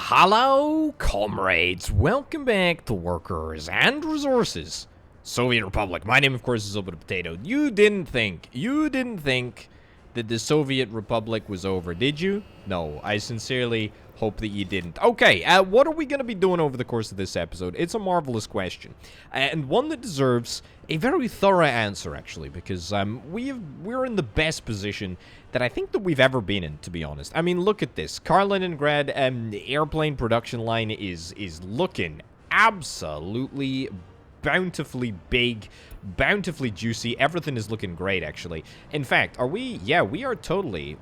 Hello, comrades. Welcome back to Workers and Resources. Soviet Republic. My name, of course, is Open Potato. You didn't think that the Soviet Republic was over, did you? No, I sincerely hope that you didn't. Okay, what are we going to be doing over the course of this episode? It's a marvelous question, and one that deserves a very thorough answer, actually, because we're in the best position that I think that we've ever been in, to be honest. I mean, look at this. Kaliningrad airplane production line is looking absolutely bountifully big, bountifully juicy. Everything is looking great, actually. In fact, are we? Yeah, we're totally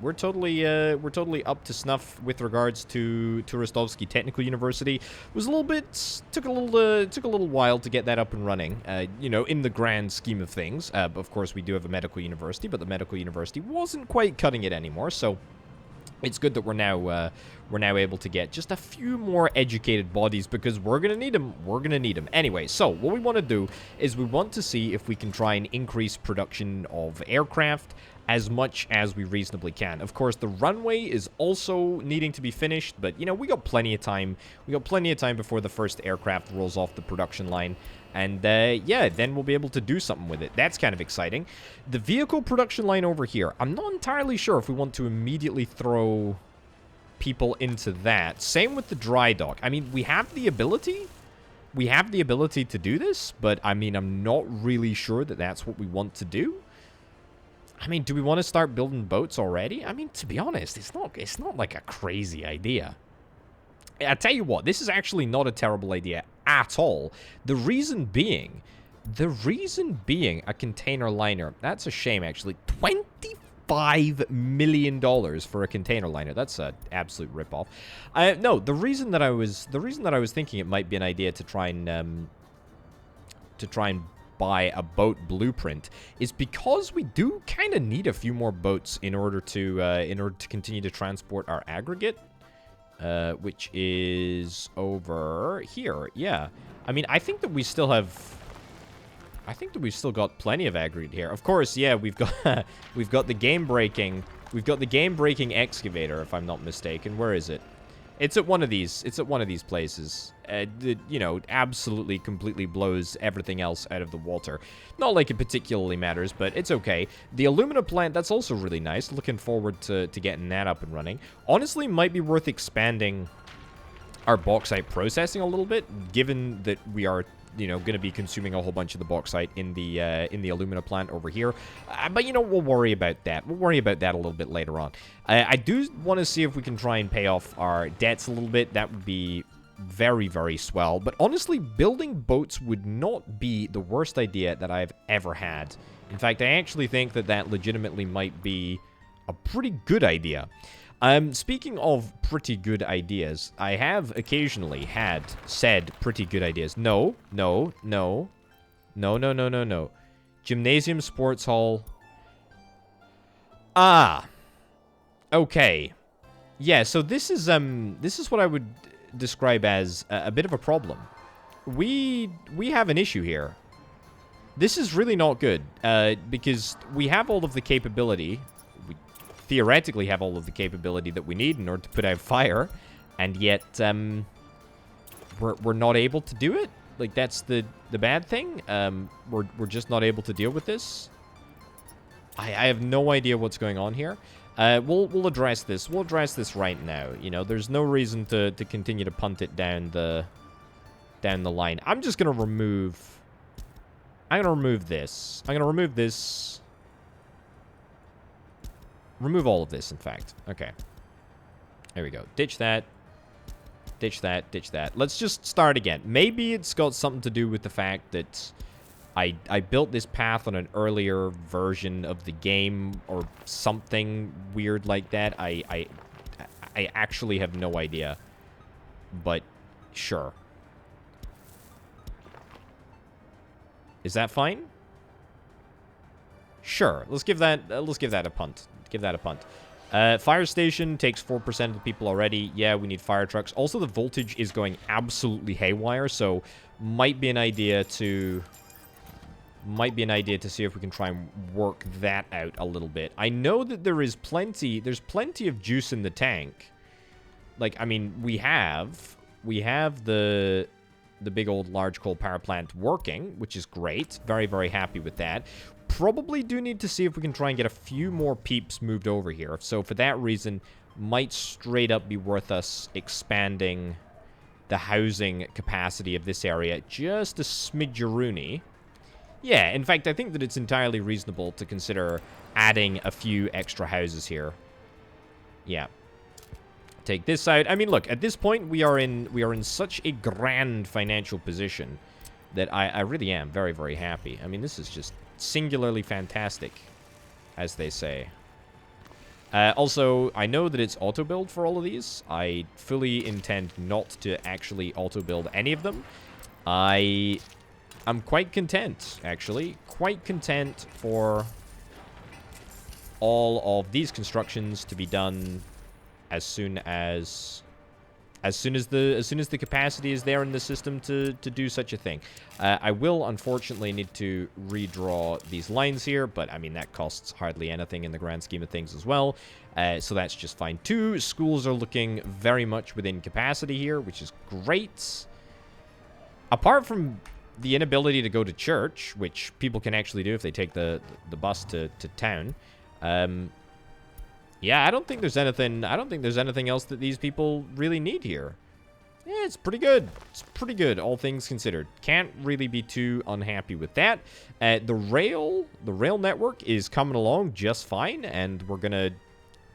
up to snuff with regards to Rostovsky Technical University. It was a little bit took a little while to get that up and running. You know, in the grand scheme of things. Of course, we do have a medical university, but the medical university wasn't quite cutting it anymore. So it's good that we're now able to get just a few more educated bodies because we're gonna need them. We're gonna need them anyway. So what we want to do is we want to see if we can try and increase production of aircraft as much as we reasonably can. Of course, the runway is also needing to be finished, but you know, we got plenty of time. We got plenty of time before the first aircraft rolls off the production line. And, yeah, then we'll be able to do something with it. That's kind of exciting. The vehicle production line over here. I'm not entirely sure if we want to immediately throw people into that. Same with the dry dock. I mean, we have the ability. We have the ability to do this, but, I mean, I'm not really sure that that's what we want to do. I mean, do we want to start building boats already? I mean, to be honest, it's not like a crazy idea. I tell you what, this is actually not a terrible idea at all. The reason being a container liner. That's a shame, actually. $25 million for a container liner. That's an absolute ripoff. No, the reason that I was thinking it might be an idea to try and buy a boat blueprint is because we do kind of need a few more boats in order to continue to transport our aggregate. Which is over here. Yeah. I mean, I think that we still have... I think that we've still got plenty of aggregate here. Of course, yeah, we've got we've got the game-breaking... We've got the game-breaking excavator, if I'm not mistaken. Where is it? It's at one of these. It's at one of these places. You know, absolutely, completely blows everything else out of the water. Not like it particularly matters, but it's okay. The alumina plant, that's also really nice. Looking forward to getting that up and running. Honestly, might be worth expanding our bauxite processing a little bit, given that we are, you know, going to be consuming a whole bunch of the bauxite in the alumina plant over here. But, you know, we'll worry about that. We'll worry about that a little bit later on. I do want to see if we can try and pay off our debts a little bit. That would be very, very swell. But honestly, building boats would not be the worst idea that I've ever had. In fact, I actually think that that legitimately might be a pretty good idea. Speaking of pretty good ideas, I have occasionally had said pretty good ideas. No. Gymnasium, sports hall. Ah. Okay. Yeah, so this is what I would describe as a bit of a problem. We have an issue here. This is really not good, because we have all of the capability. We theoretically have all of the capability that we need in order to put out fire, and yet we're not able to do it. Like, that's the bad thing. We're just not able to deal with this. I have no idea what's going on here. We'll address this. We'll address this right now. You know, there's no reason to continue to punt it down the line. I'm just gonna remove. I'm gonna remove this. I'm gonna remove this. Remove all of this, in fact. Okay. There we go. Ditch that. Ditch that. Ditch that. Let's just start again. Maybe it's got something to do with the fact that I built this path on an earlier version of the game or something weird like that. I actually have no idea. But sure. Is that fine? Sure. Let's give that a punt. Give that a punt. Fire station takes 4% of the people already. Yeah, we need fire trucks. Also, the voltage is going absolutely haywire, so might be an idea to see if we can try and work that out a little bit. I know that there's plenty of juice in the tank. Like, I mean, we have the big old large coal power plant working, which is great. Very, very happy with that. Probably do need to see if we can try and get a few more peeps moved over here. So for that reason, might straight up be worth us expanding the housing capacity of this area just a smidgeroony. Yeah, in fact, I think that it's entirely reasonable to consider adding a few extra houses here. Yeah. Take this out. I mean, look, at this point, we are in such a grand financial position that I really am very, very happy. I mean, this is just singularly fantastic, as they say. Also, I know that it's auto-build for all of these. I fully intend not to actually auto-build any of them. I'm quite content, actually. Quite content for all of these constructions to be done as soon as the capacity is there in the system to do such a thing. I will unfortunately need to redraw these lines here, but I mean that costs hardly anything in the grand scheme of things as well. So that's just fine too. Schools are looking very much within capacity here, which is great. Apart from the inability to go to church, which people can actually do if they take the bus to town. Yeah, I don't think there's anything else that these people really need here. Yeah, it's pretty good. It's pretty good, all things considered. Can't really be too unhappy with that. The rail network is coming along just fine, and we're gonna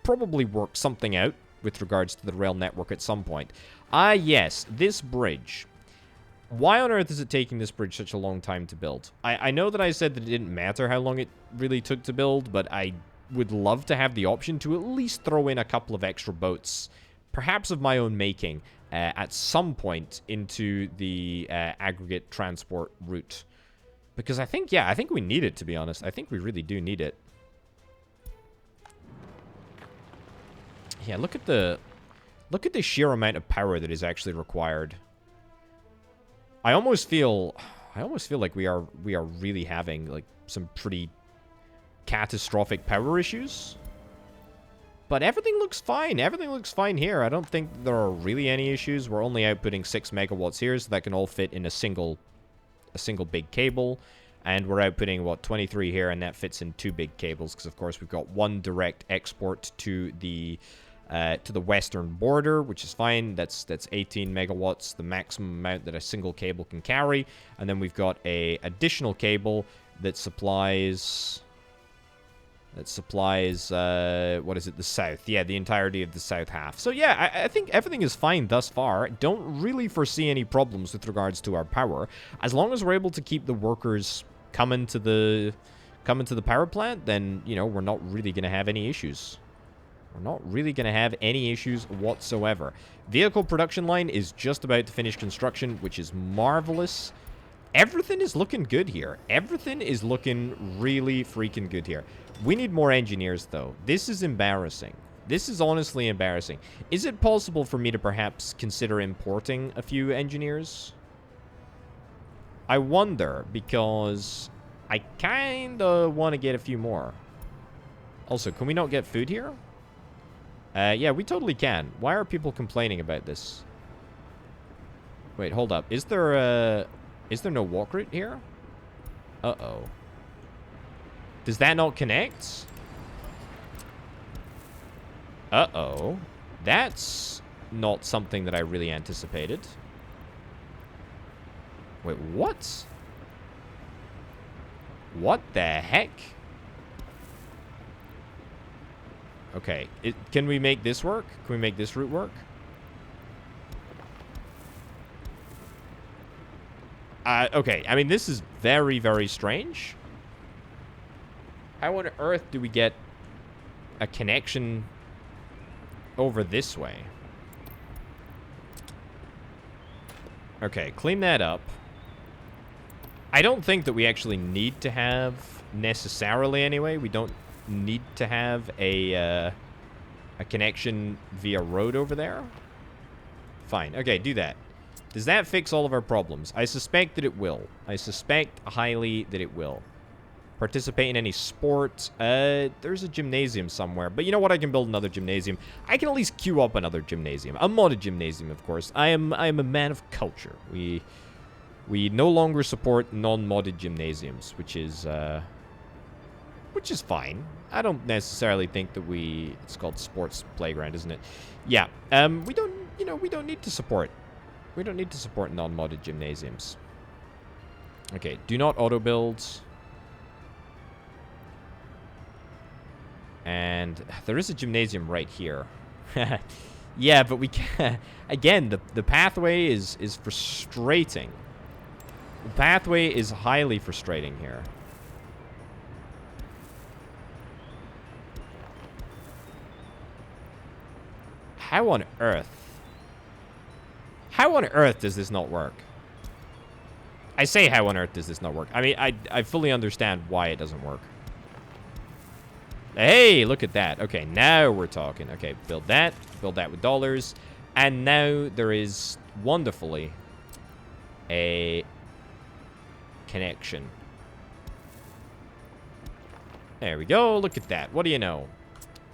probably work something out with regards to the rail network at some point. Yes, this bridge. Why on earth is it taking this bridge such a long time to build? I know that I said that it didn't matter how long it really took to build, but I would love to have the option to at least throw in a couple of extra boats, perhaps of my own making, at some point into the aggregate transport route. Because I think we need it, to be honest. I think we really do need it. Yeah, look at the sheer amount of power that is actually required. I almost feel like we are really having like some pretty catastrophic power issues. But everything looks fine. Everything looks fine here. I don't think there are really any issues. We're only outputting 6 megawatts here, so that can all fit in a single big cable. And we're outputting, what, 23 here, and that fits in 2 big cables, because of course we've got one direct export to the western border, which is fine. That's 18 megawatts, the maximum amount that a single cable can carry. And then we've got a additional cable that supplies what is it, the south. Yeah, the entirety of the south half. So yeah, I think everything is fine thus far. Don't really foresee any problems with regards to our power, as long as we're able to keep the workers coming to the power plant. Then, you know, we're not really going to have any issues. We're not really going to have any issues whatsoever. Vehicle production line is just about to finish construction, which is marvelous. Everything is looking good here. Everything is looking really freaking good here. We need more engineers, though. This is embarrassing. This is honestly embarrassing. Is it possible for me to perhaps consider importing a few engineers? I wonder, because I kind of want to get a few more. Also, can we not get food here? Yeah, we totally can. Why are people complaining about this? Wait, hold up. Is there no walk route here? Uh-oh. Does that not connect? Uh-oh. That's not something that I really anticipated. Wait, what? What the heck? Okay. Can we make this work? Can we make this route work? Okay. I mean, this is very, very strange. How on earth do we get a connection over this way? Okay, clean that up. I don't think that we actually need to have, necessarily anyway, we don't need to have a connection via road over there. Fine. Okay, do that. Does that fix all of our problems? I suspect that it will. I suspect highly that it will. Participate in any sport. There's a gymnasium somewhere. But you know what? I can build another gymnasium. I can at least queue up another gymnasium. A modded gymnasium, of course. I am a man of culture. We no longer support non-modded gymnasiums, which is fine. I don't necessarily think that it's called sports playground, isn't it? Yeah. We don't need to support non-modded gymnasiums. Okay, do not auto-build. And there is a gymnasium right here. Yeah, but we can't... Again, the pathway is frustrating. The pathway is highly frustrating here. How on earth? How on earth does this not work? I say how on earth does this not work? I mean, I fully understand why it doesn't work. Hey, look at that. Okay, now we're talking. Okay, build that with dollars. And now there is, wonderfully, a connection. There we go. Look at that. What do you know?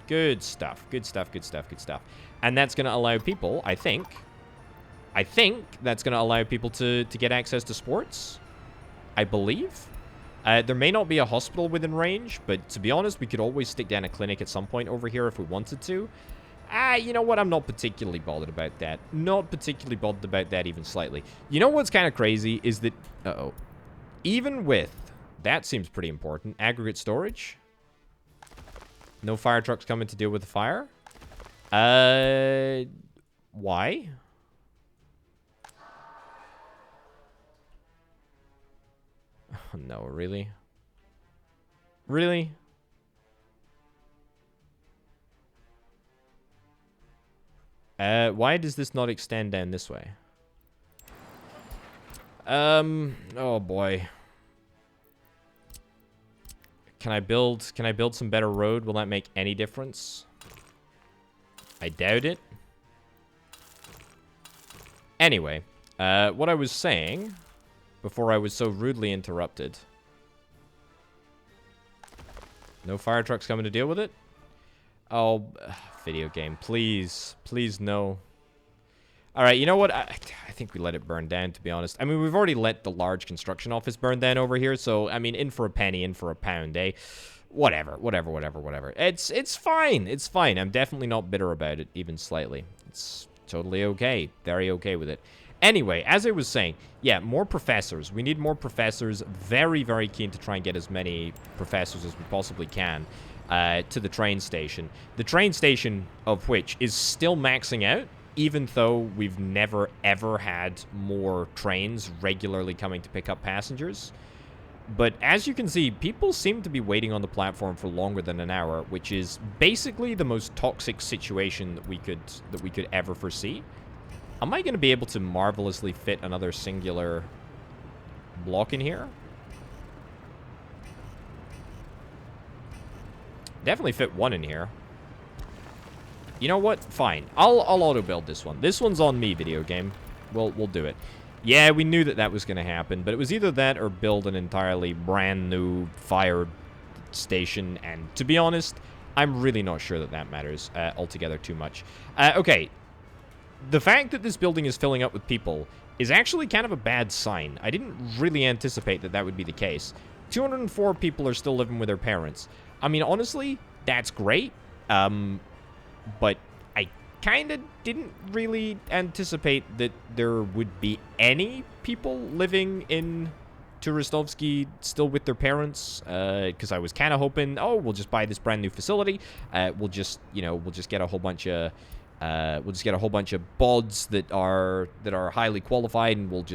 Good stuff. Good stuff, good stuff, good stuff. And that's going to allow people, I think that's going to allow people to get access to sports. I believe. There may not be a hospital within range, but to be honest, we could always stick down a clinic at some point over here if we wanted to. You know what? I'm not particularly bothered about that. Not particularly bothered about that even slightly. You know what's kind of crazy is that... Uh-oh. Even with... That seems pretty important. Aggregate storage. No fire trucks coming to deal with the fire. Why? Oh, no, really? Really? Why does this not extend down this way? Oh boy. Can I build some better road? Will that make any difference? I doubt it. Anyway, what I was saying before I was so rudely interrupted. No fire trucks coming to deal with it? Oh, video game. Please. Please, no. Alright, you know what? I think we let it burn down, to be honest. I mean, we've already let the large construction office burn down over here, so, I mean, in for a penny, in for a pound, eh? Whatever. It's fine. It's fine. I'm definitely not bitter about it, even slightly. It's totally okay. Very okay with it. Anyway, as I was saying, yeah, more professors. We need more professors. Very, very keen to try and get as many professors as we possibly can to the train station. The train station of which is still maxing out, even though we've never, ever had more trains regularly coming to pick up passengers. But as you can see, people seem to be waiting on the platform for longer than an hour, which is basically the most toxic situation that we could ever foresee. Am I going to be able to marvelously fit another singular block in here? Definitely fit one in here. You know what? Fine. I'll auto-build this one. This one's on me, video game. We'll do it. Yeah, we knew that was going to happen, but it was either that or build an entirely brand new fire station, and to be honest, I'm really not sure that matters altogether too much. Okay. The fact that this building is filling up with people is actually kind of a bad sign. I didn't really anticipate that would be the case. 204 people are still living with their parents. I mean, honestly, that's great. But I kind of didn't really anticipate that there would be any people living in Turistovsky still with their parents. Because I was kind of hoping, oh, we'll just buy this brand new facility. We'll just get a whole bunch of... bods that are highly qualified, and we'll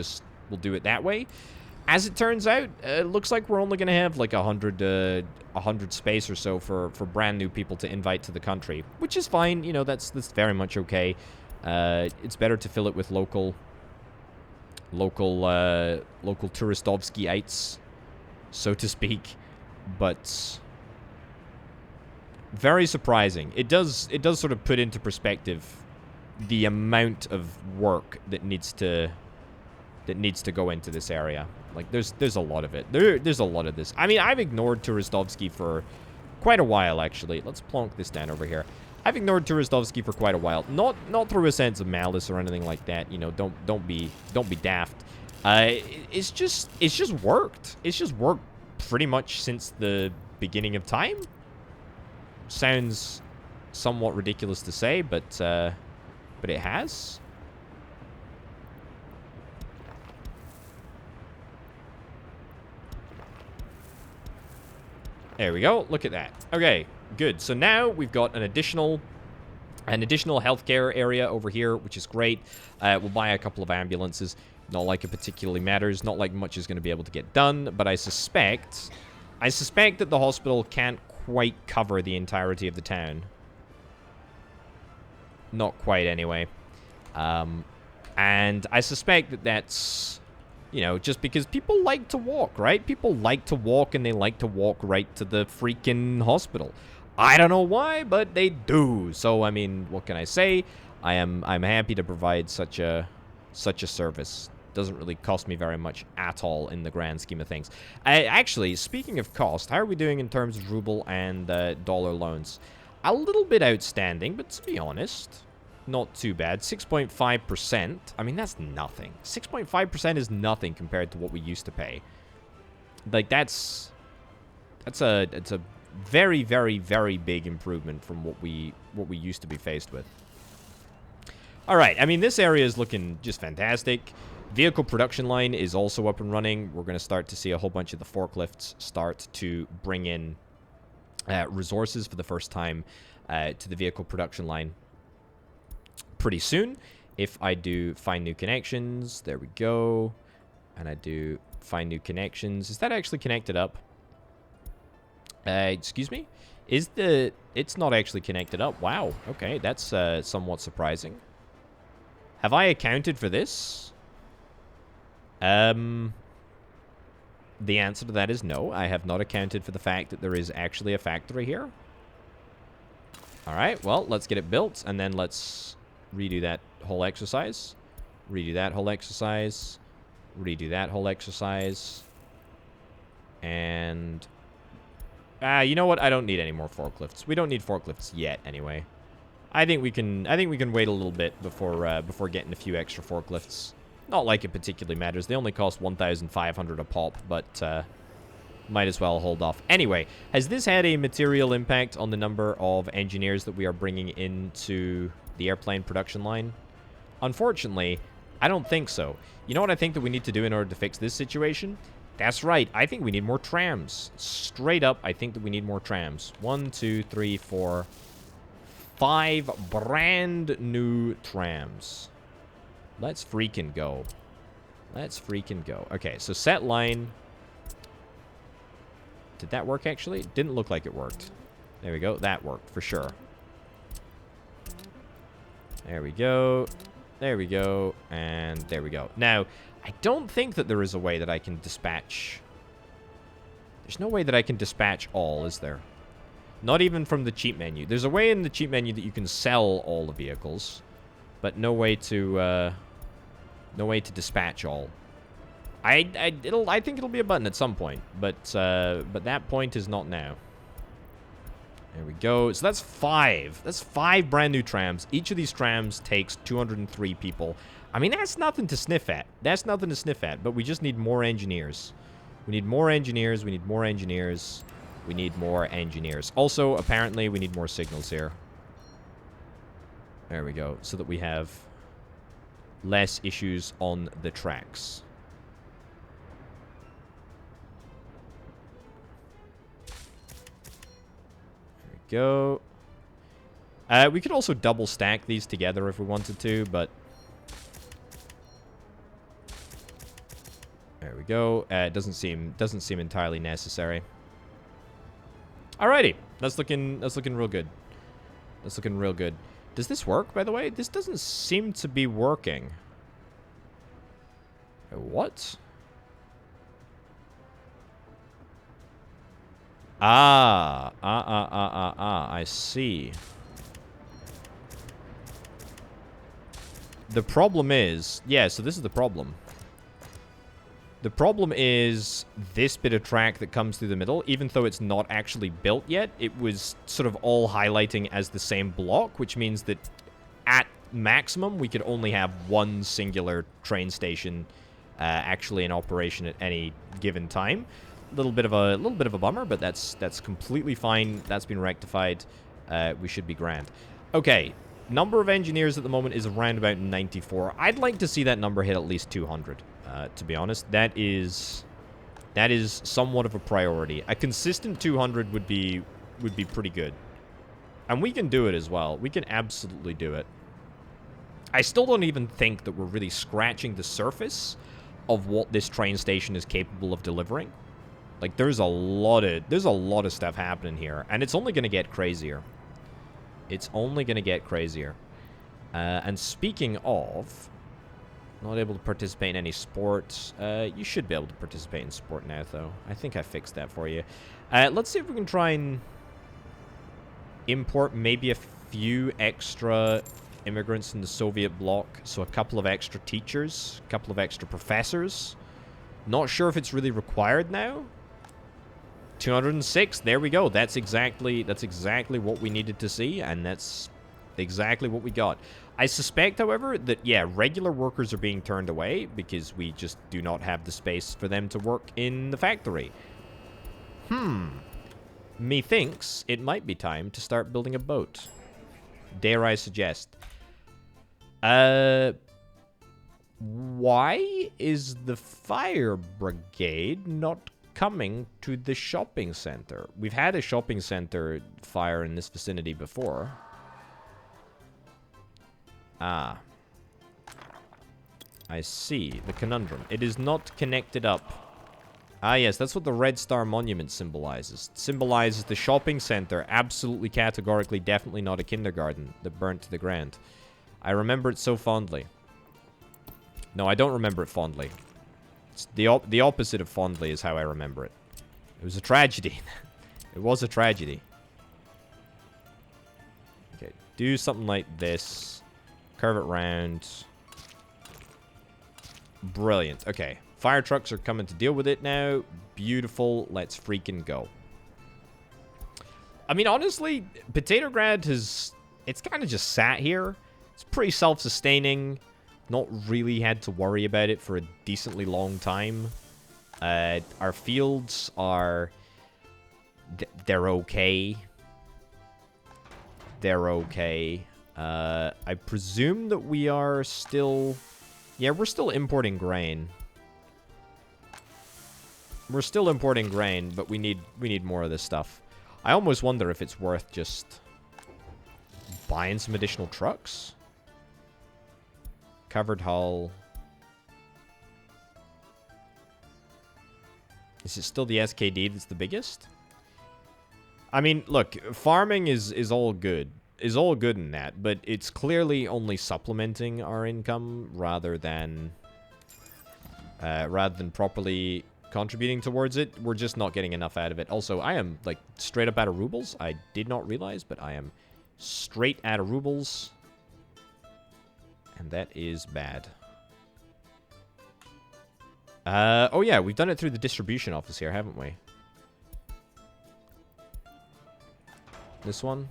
do it that way. As it turns out, it looks like we're only going to have like 100 space or so for brand new people to invite to the country, which is fine. You know, that's very much okay. It's better to fill it with local Turistovskyites, so to speak. But very surprising. It does sort of put into perspective the amount of work that needs to that needs to go into this area. Like, there's a lot of it. There's a lot of this. I mean, I've ignored Turistovsky for quite a while, actually. Let's plonk this down over here. I've ignored Turistovsky for quite a while. Not through a sense of malice or anything like that. You know, don't be daft. It's just worked. It's just worked pretty much since the beginning of time. Sounds somewhat ridiculous to say, but it has. There we go. Look at that. Okay, good. So now we've got an additional healthcare area over here, which is great. We'll buy a couple of ambulances. Not like it particularly matters. Not like much is going to be able to get done. But I suspect that the hospital can't quite cover the entirety of the town. Not quite, anyway. And I suspect that that's, you know, just because people like to walk, right? People like to walk, and they like to walk right to the freaking hospital. I don't know why, but they do. So, I mean, what can I say? I'm happy to provide such a service. Doesn't really cost me very much at all in the grand scheme of things. Actually, speaking of cost, how are we doing in terms of ruble and dollar loans? A little bit outstanding, but to be honest, not too bad. 6.5%. I mean, that's nothing. 6.5% is nothing compared to what we used to pay. Like, it's a very, very, very big improvement from what we used to be faced with. All right. I mean, this area is looking just fantastic. Vehicle production line is also up and running. We're going to start to see a whole bunch of the forklifts start to bring in resources for the first time to the vehicle production line pretty soon. If I do find new connections, there we go. And I do find new connections. Is that actually connected up? Excuse me? It's not actually connected up. Wow. Okay, that's somewhat surprising. Have I accounted for this? The answer to that is no. I have not accounted for the fact that there is actually a factory here. Alright, well, let's get it built, and then let's redo that whole exercise. Redo that whole exercise. Redo that whole exercise. And you know what? I don't need any more forklifts. We don't need forklifts yet, anyway. I think we can wait a little bit before getting a few extra forklifts. Not like it particularly matters. They only cost 1,500 a pop, but might as well hold off. Anyway, has this had a material impact on the number of engineers that we are bringing into the airplane production line? Unfortunately, I don't think so. You know what I think that we need to do in order to fix this situation? That's right. I think we need more trams. Straight up, I think that we need more trams. 1, 2, 3, 4, 5 brand new trams. Let's freaking go. Let's freaking go. Okay, so set line. Did that work, actually? It didn't look like it worked. There we go. That worked, for sure. There we go. There we go. And there we go. Now, I don't think that there is a way that I can dispatch. There's no way that I can dispatch all, is there? Not even from the cheap menu. There's a way in the cheap menu that you can sell all the vehicles, but no way to dispatch all. I think it'll be a button at some point, but that point is not now. There we go. So that's 5. That's 5 brand new trams. Each of these trams takes 203 people. I mean, that's nothing to sniff at. That's nothing to sniff at, but we just need more engineers. We need more engineers. We need more engineers. We need more engineers. Also, apparently, we need more signals here. There we go. So that we have less issues on the tracks. There we go. We could also double stack these together if we wanted to, but there we go. It doesn't seem entirely necessary. Alrighty, that's looking real good. That's looking real good. Does this work, by the way? This doesn't seem to be working. What? I see. The problem is, yeah, so this is the problem. The problem is this bit of track that comes through the middle, even though it's not actually built yet, it was sort of all highlighting as the same block, which means that at maximum we could only have one singular train station actually in operation at any given time. A little bit of a bummer, but that's completely fine. That's been rectified. We should be grand. Okay, number of engineers at the moment is around about 94. I'd like to see that number hit at least 200. To be honest, that is somewhat of a priority. A consistent 200 would be pretty good, and we can do it as well. We can absolutely do it. I still don't even think that we're really scratching the surface of what this train station is capable of delivering. Like, there's a lot of stuff happening here, and it's only going to get crazier. It's only going to get crazier. And speaking of, not able to participate in any sports. You should be able to participate in sport now, though. I think I fixed that for you. Let's see if we can try and import maybe a few extra immigrants from the Soviet bloc. So a couple of extra teachers, a couple of extra professors. Not sure if it's really required now. 206, there we go. That's exactly what we needed to see, and that's exactly what we got. I suspect, however, that, yeah, regular workers are being turned away because we just do not have the space for them to work in the factory. Methinks it might be time to start building a boat. Dare I suggest. Why is the fire brigade not coming to the shopping center? We've had a shopping center fire in this vicinity before. Ah. I see. The conundrum. It is not connected up. Ah, yes, that's what the Red Star Monument symbolizes. It symbolizes the shopping center, absolutely categorically, definitely not a kindergarten that burnt to the ground. I remember it so fondly. No, I don't remember it fondly. It's the opposite of fondly is how I remember it. It was a tragedy. It was a tragedy. Okay, do something like this. Curve it round. Brilliant. Okay. Fire trucks are coming to deal with it now. Beautiful. Let's freaking go. I mean, honestly, Potatograd has... It's kind of just sat here. It's pretty self-sustaining. Not really had to worry about it for a decently long time. Our fields are... They're okay. They're okay. I presume that we are still... Yeah, we're still importing grain. We're still importing grain, but we need more of this stuff. I almost wonder if it's worth just buying some additional trucks. Covered hull. Is it still the SKD that's the biggest? I mean, look, farming is all good. Is all good in that, but it's clearly only supplementing our income rather than properly contributing towards it. We're just not getting enough out of it. Also, I am like straight up out of rubles. I did not realize, but I am straight out of rubles, and that is bad. Oh yeah, we've done it through the distribution office here, haven't we? This one.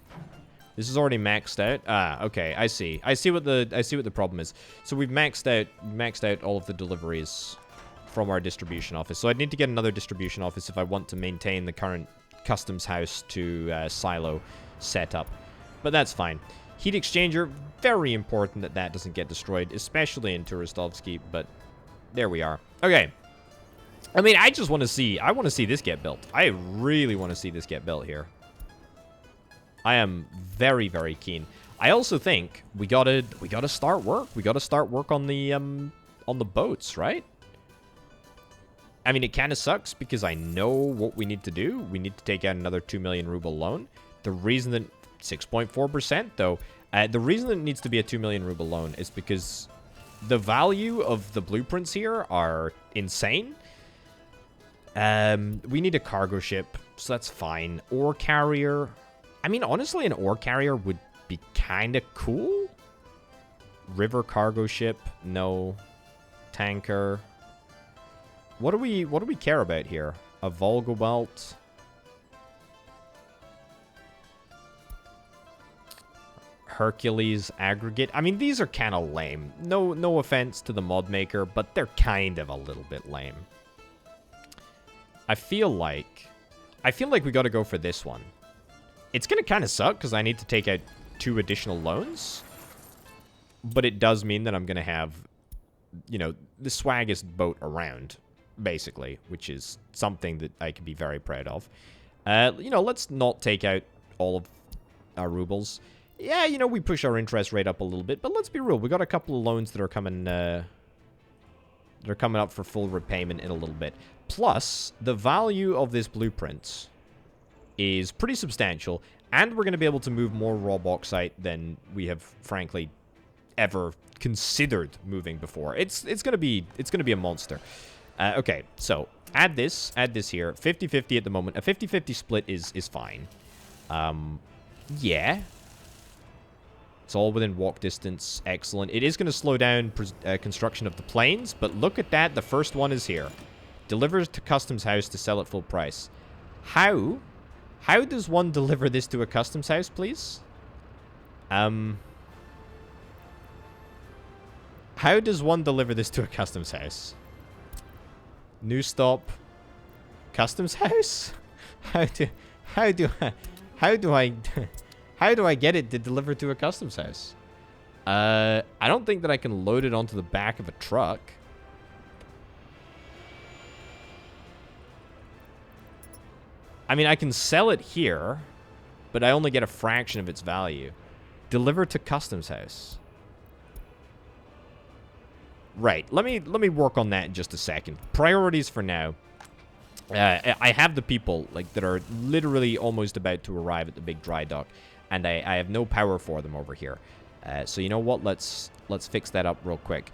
This is already maxed out. Ah, okay. I see. I see what the problem is. So we've maxed out all of the deliveries from our distribution office. So I'd need to get another distribution office if I want to maintain the current customs house to silo setup. But that's fine. Heat exchanger, very important that that doesn't get destroyed, especially in Turistovsky, but there we are. Okay. I mean, I just want to see, I want to see this get built. I really want to see this get built here. I am very, very keen. I also think we gotta start work. We gotta start work on the boats, right? I mean, it kind of sucks because I know what we need to do. We need to take out another 2 million ruble loan. The reason that 6.4% though, the reason that it needs to be a 2 million ruble loan is because the value of the blueprints here are insane. We need a cargo ship, so that's fine. Ore carrier. I mean, honestly, an ore carrier would be kind of cool. River cargo ship, no. Tanker. What do we care about here? A Volga Belt. Hercules aggregate. I mean, these are kind of lame. No offense to the mod maker, but they're kind of a little bit lame. I feel like we got to go for this one. It's going to kind of suck because I need to take out 2 additional loans. But it does mean that I'm going to have, you know, the swaggest boat around, basically, which is something that I can be very proud of. You know, let's not take out all of our rubles. Yeah, you know, we push our interest rate up a little bit, but let's be real. We got a couple of loans that are coming up for full repayment in a little bit. Plus, the value of this blueprint is pretty substantial, and we're going to be able to move more raw bauxite than we have, frankly, ever considered moving before. It's going to be a monster. Okay, so add this here. 50-50 at the moment. A 50-50 split is fine. Yeah. It's all within walk distance. Excellent. It is going to slow down construction of the planes, but look at that. The first one is here. Delivers to customs house to sell at full price. How does one deliver this to a customs house, please? How does one deliver this to a customs house? New stop. Customs house? How do I get it to deliver to a customs house? I don't think that I can load it onto the back of a truck. I mean, I can sell it here, but I only get a fraction of its value. Deliver to customs house. Right. Let me work on that in just a second. Priorities for now. I have the people like that are literally almost about to arrive at the big dry dock, and I have no power for them over here. So you know what? Let's fix that up real quick.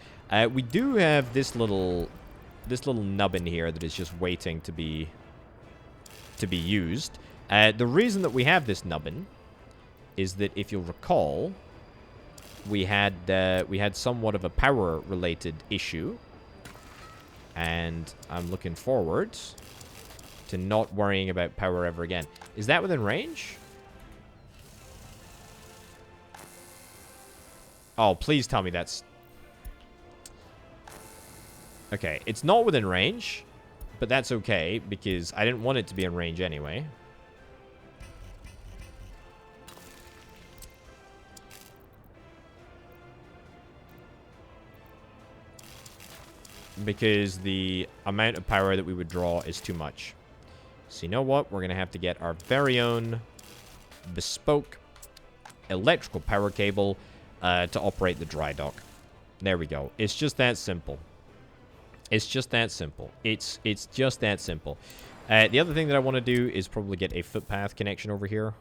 We do have this little nubbin here that is just waiting to be used. The reason that we have this nubbin is that if you'll recall, we had somewhat of a power related issue, and I'm looking forward to not worrying about power ever again. Is that within range? Oh, please tell me that's... Okay, it's not within range, but that's okay, because I didn't want it to be in range anyway. Because the amount of power that we would draw is too much. So you know what? We're going to have to get our very own bespoke electrical power cable to operate the dry dock. There we go. It's just that simple. It's just that simple. It's just that simple. The other thing that I want to do is probably get a footpath connection over here.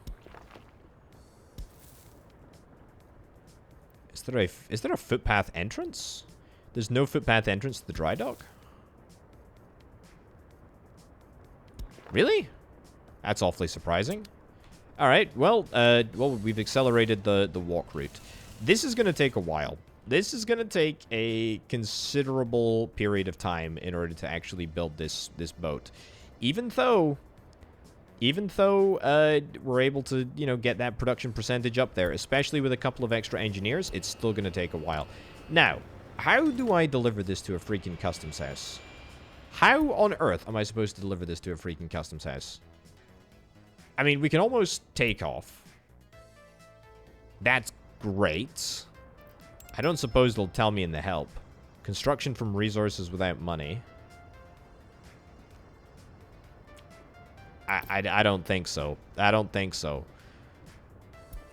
Is there a footpath entrance? There's no footpath entrance to the dry dock? Really? That's awfully surprising. Alright, well, we've accelerated the walk route. This is going to take a while. This is going to take a considerable period of time in order to actually build this boat. Even though we're able to, you know, get that production percentage up there, especially with a couple of extra engineers, it's still going to take a while. Now, how do I deliver this to a freaking customs house? How on earth am I supposed to deliver this to a freaking customs house? I mean, we can almost take off. That's great. I don't suppose they'll tell me in the help. Construction from resources without money. I don't think so. I don't think so.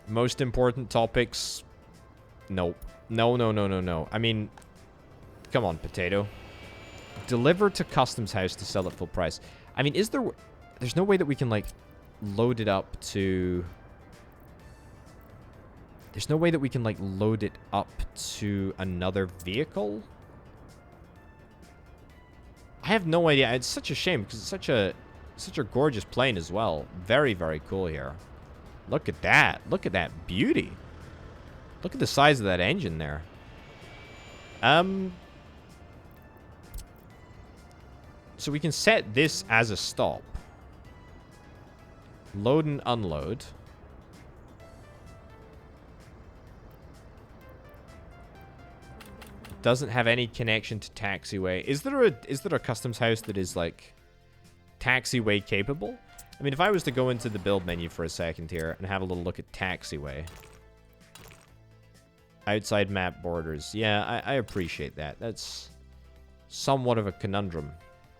Most important topics. Nope. No. I mean, come on, potato. Deliver to customs house to sell at full price. I mean, there's no way that we can, like, load it up to... There's no way that we can, like, load it up to another vehicle? I have no idea. It's such a shame, because it's such a gorgeous plane as well. Very, very cool here. Look at that. Look at that beauty. Look at the size of that engine there. So we can set this as a stop. Load and unload. Doesn't have any connection to taxiway. Is there a customs house that is like taxiway capable? I mean, if I was to go into the build menu for a second here and have a little look at taxiway. Outside map borders. Yeah, I appreciate that. That's somewhat of a conundrum,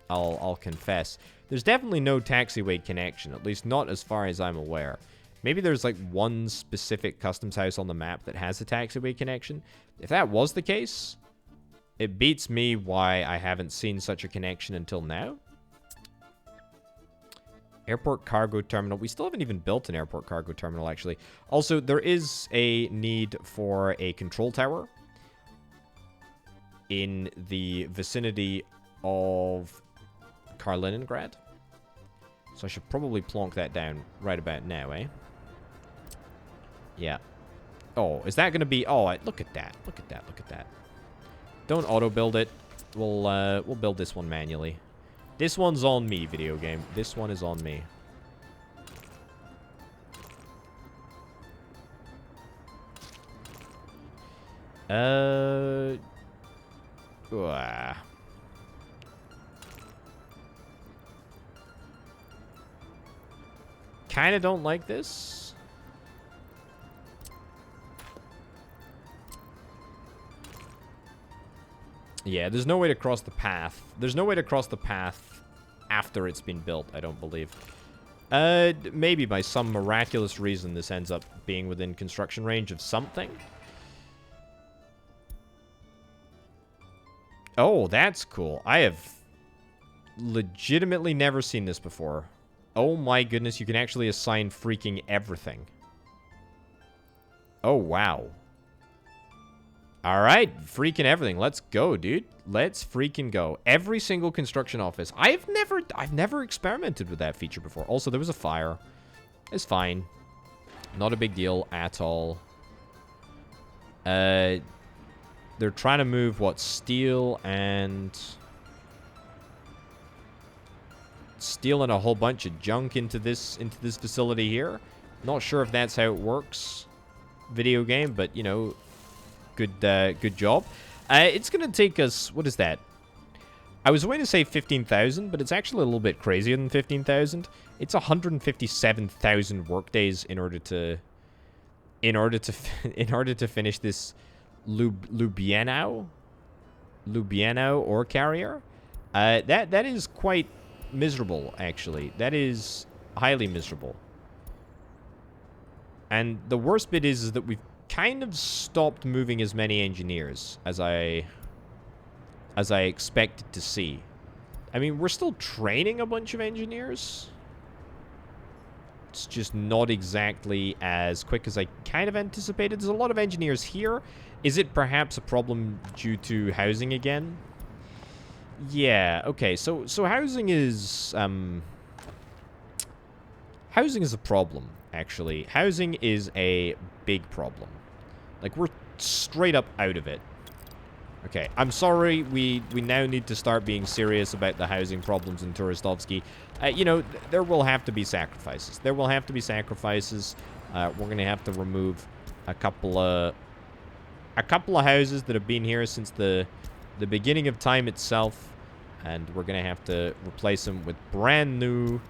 I'll confess. There's definitely no taxiway connection, at least not as far as I'm aware. Maybe there's like one specific customs house on the map that has a taxiway connection. If that was the case, it beats me why I haven't seen such a connection until now. Airport cargo terminal. We still haven't even built an airport cargo terminal, actually. Also, there is a need for a control tower in the vicinity of Kaliningrad. So I should probably plonk that down right about now, eh? Yeah. Oh, is that going to be... Oh, look at that. Look at that. Look at that. Don't auto-build it. We'll build this one manually. This one's on me, video game. This one is on me. Kinda don't like this. Yeah, there's no way to cross the path. There's no way to cross the path after it's been built, I don't believe. Maybe by some miraculous reason this ends up being within construction range of something. Oh, that's cool. I have legitimately never seen this before. Oh my goodness, you can actually assign freaking everything. Oh, wow. Alright, freaking everything. Let's go, dude. Let's freaking go. Every single construction office. I've never experimented with that feature before. Also, there was a fire. It's fine. Not a big deal at all. They're trying to move, what, steel and a whole bunch of junk into this facility here. Not sure if that's how it works, video game, but, you know, good job. It's going to take us... What is that? I was going to say 15,000, but it's actually a little bit crazier than 15,000. It's 157,000 workdays in order to finish this Lubiano ore carrier. That is quite miserable, actually. That is highly miserable. And the worst bit is that we've kind of stopped moving as many engineers as I expected to see. I mean, we're still training a bunch of engineers. It's just not exactly as quick as I kind of anticipated. There's a lot of engineers here. Is it perhaps a problem due to housing again? Yeah, okay. So housing is a problem, actually. Housing is a big problem. Like, we're straight up out of it. Okay, I'm sorry. We now need to start being serious about the housing problems in Turistovsky. You know, there will have to be sacrifices. There will have to be sacrifices. We're going to have to remove a couple of houses that have been here since the beginning of time itself. And we're going to have to replace them with brand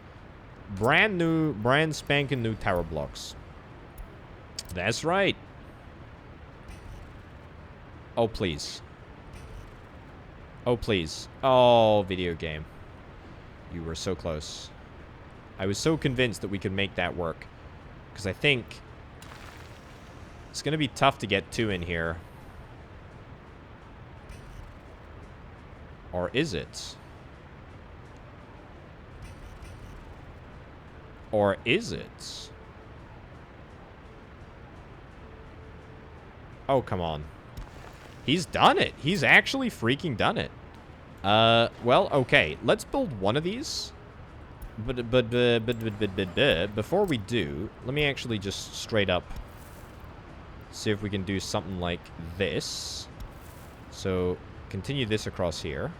spanking new tower blocks. That's right. Oh, please. Oh, please. Oh, video game. You were so close. I was so convinced that we could make that work. Because I think it's going to be tough to get two in here. Or is it? Or is it? Oh, come on. He's done it. He's actually freaking done it. Well, okay. Let's build one of these. But before we do, let me actually just straight up see if we can do something like this. So, continue this across here.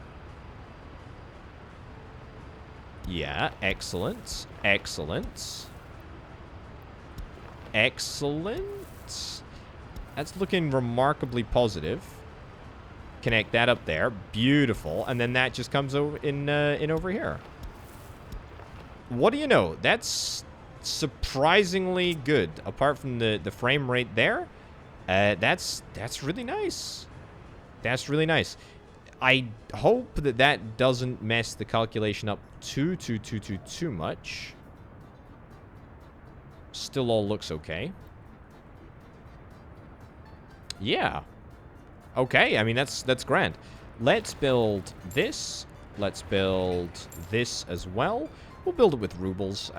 Yeah, excellent. Excellent. Excellent. That's looking remarkably positive. Connect that up there. Beautiful. And then that just comes over in over here. What do you know? That's surprisingly good. Apart from the frame rate there, that's really nice. That's really nice. I hope that that doesn't mess the calculation up too much. Still all looks okay. Yeah. Okay, I mean, that's grand. Let's build this. Let's build this as well. We'll build it with rubles.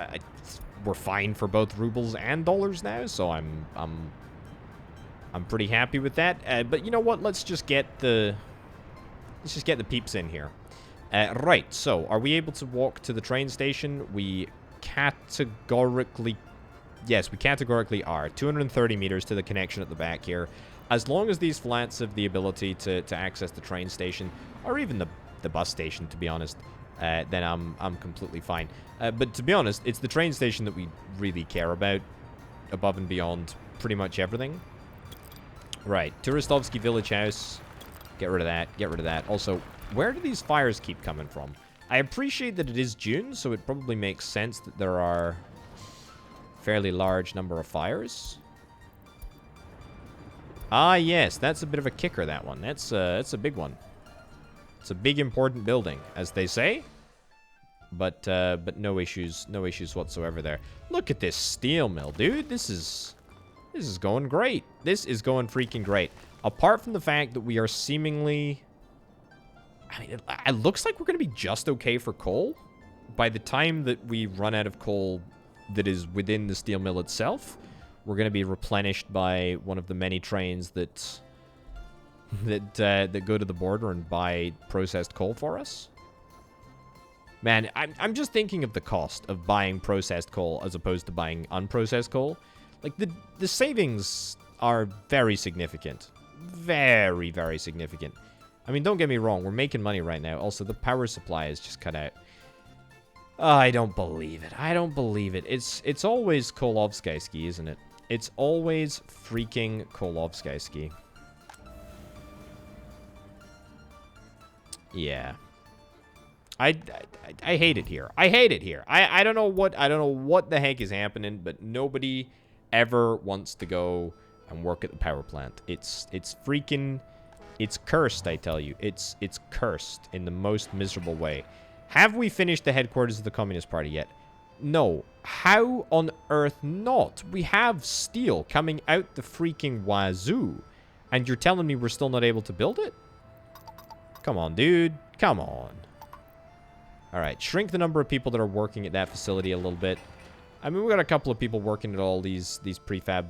We're fine for both rubles and dollars now, so I'm pretty happy with that. But you know what? Let's just get the peeps in here. Right. So, are we able to walk to the train station? We categorically, yes, we categorically are. 230 meters to the connection at the back here. As long as these flats have the ability to access the train station, or even the bus station, to be honest, then I'm completely fine. But to be honest, it's the train station that we really care about, above and beyond pretty much everything. Right, Turistovsky Village House. Get rid of that. Get rid of that. Also, where do these fires keep coming from? I appreciate that it is June, so it probably makes sense that there are a fairly large number of fires. Ah, yes, that's a bit of a kicker, that one. That's a big one. It's a big, important building, as they say. But no issues whatsoever there. Look at this steel mill, dude. This is going great. This is going freaking great. Apart from the fact that we are seemingly... I mean, it looks like we're going to be just okay for coal. By the time that we run out of coal that is within the steel mill itself, we're going to be replenished by one of the many trains that go to the border and buy processed coal for us. Man, I'm just thinking of the cost of buying processed coal as opposed to buying unprocessed coal. Like, the savings are very significant. Very, very significant. I mean, don't get me wrong. We're making money right now. Also, the power supply is just cut out. Oh, I don't believe it. I don't believe it. It's always Kolovsky, isn't it? It's always freaking Kolovsky. Yeah. I hate it here. I hate it here. I don't know what the heck is happening, but nobody ever wants to go and work at the power plant. It's freaking, it's cursed, I tell you. It's cursed in the most miserable way. Have we finished the headquarters of the Communist Party yet? No. How on earth not? We have steel coming out the freaking wazoo, and you're telling me we're still not able to build it? Come on, dude. Come on. All right, shrink the number of people that are working at that facility a little bit. I mean, we got a couple of people working at all these prefab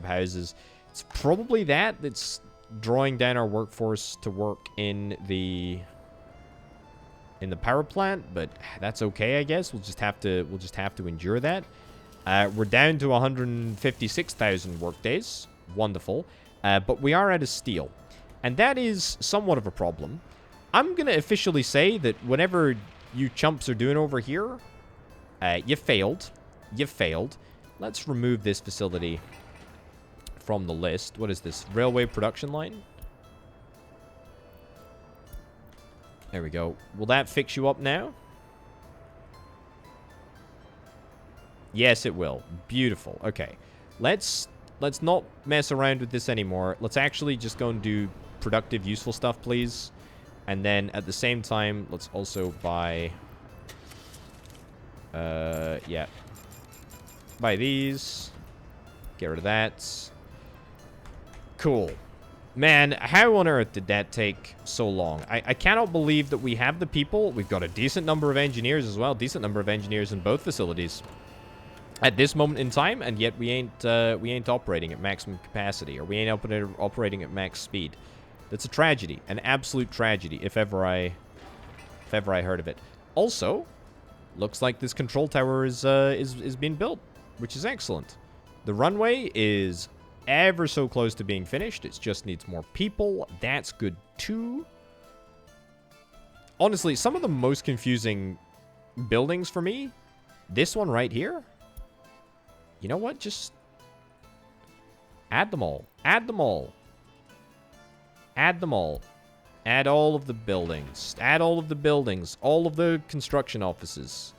houses. It's probably that's drawing down our workforce to work in the power plant, but that's okay, I guess. We'll just have to endure that. We're down to 156,000 workdays. Wonderful. But we are out of steel, and that is somewhat of a problem. I'm gonna officially say that whatever you chumps are doing over here, you failed. You failed. Let's remove this facility from the list. What is this? Railway production line? There we go. Will that fix you up now? Yes, it will. Beautiful. Okay. Let's not mess around with this anymore. Let's actually just go and do productive, useful stuff, please. And then at the same time, let's also buy... yeah. Buy these. Get rid of that. Cool. Man, how on earth did that take so long? I cannot believe that we have the people. We've got a decent number of engineers as well. Decent number of engineers in both facilities at this moment in time, and yet we ain't operating at maximum capacity, or we ain't operating at max speed. That's a tragedy, an absolute tragedy, if ever I heard of it. Also, looks like this control tower is being built, which is excellent. The runway is ever so close to being finished. It just needs more people. That's good too. Honestly, some of the most confusing buildings for me. This one right here. You know what? Just add them all. Add them all. Add them all. Add all of the buildings. Add all of the buildings. All of the construction offices.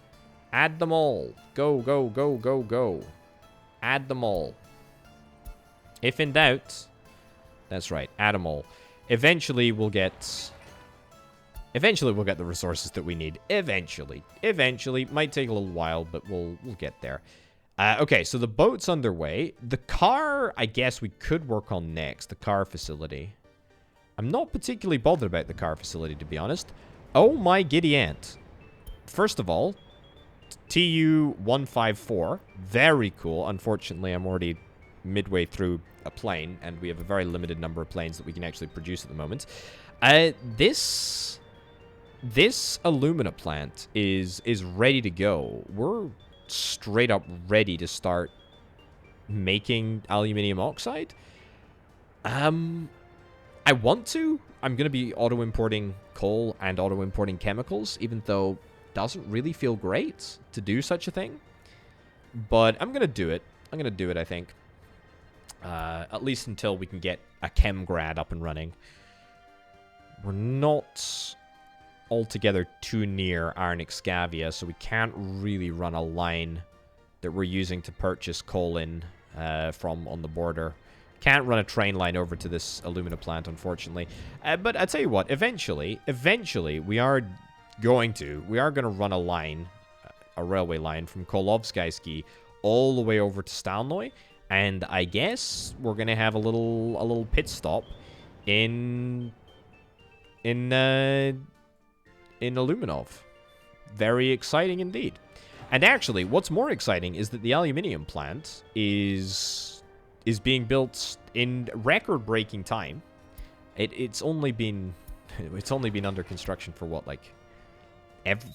Add them all. Go, go, go, go, go. Add them all. If in doubt, that's right, add them all. Eventually we'll get the resources that we need. Eventually. Eventually. Might take a little while, but we'll get there. Okay, so the boat's underway. The car, I guess we could work on next. The car facility. I'm not particularly bothered about the car facility, to be honest. Oh my giddy aunt. First of all, TU-154. Very cool. Unfortunately, I'm already midway through a plane, and we have a very limited number of planes that we can actually produce at the moment. This alumina plant is ready to go. We're straight up ready to start making aluminium oxide. I want to. I'm going to be auto-importing coal and auto-importing chemicals, even though it doesn't really feel great to do such a thing. But I'm going to do it. I'm going to do it, I think. At least until we can get a chem grad up and running. We're not altogether too near Iron Excavia, so we can't really run a line that we're using to purchase coal in from on the border. Can't run a train line over to this alumina plant, unfortunately. But I tell you what, eventually, we are going to run a line, a railway line from Kolovskaysky all the way over to Stalnoy, and I guess we're gonna have a little pit stop in Aluminov. Very exciting indeed. And actually, what's more exciting is that the aluminium plant is being built in record-breaking time. It's only been under construction for what, like,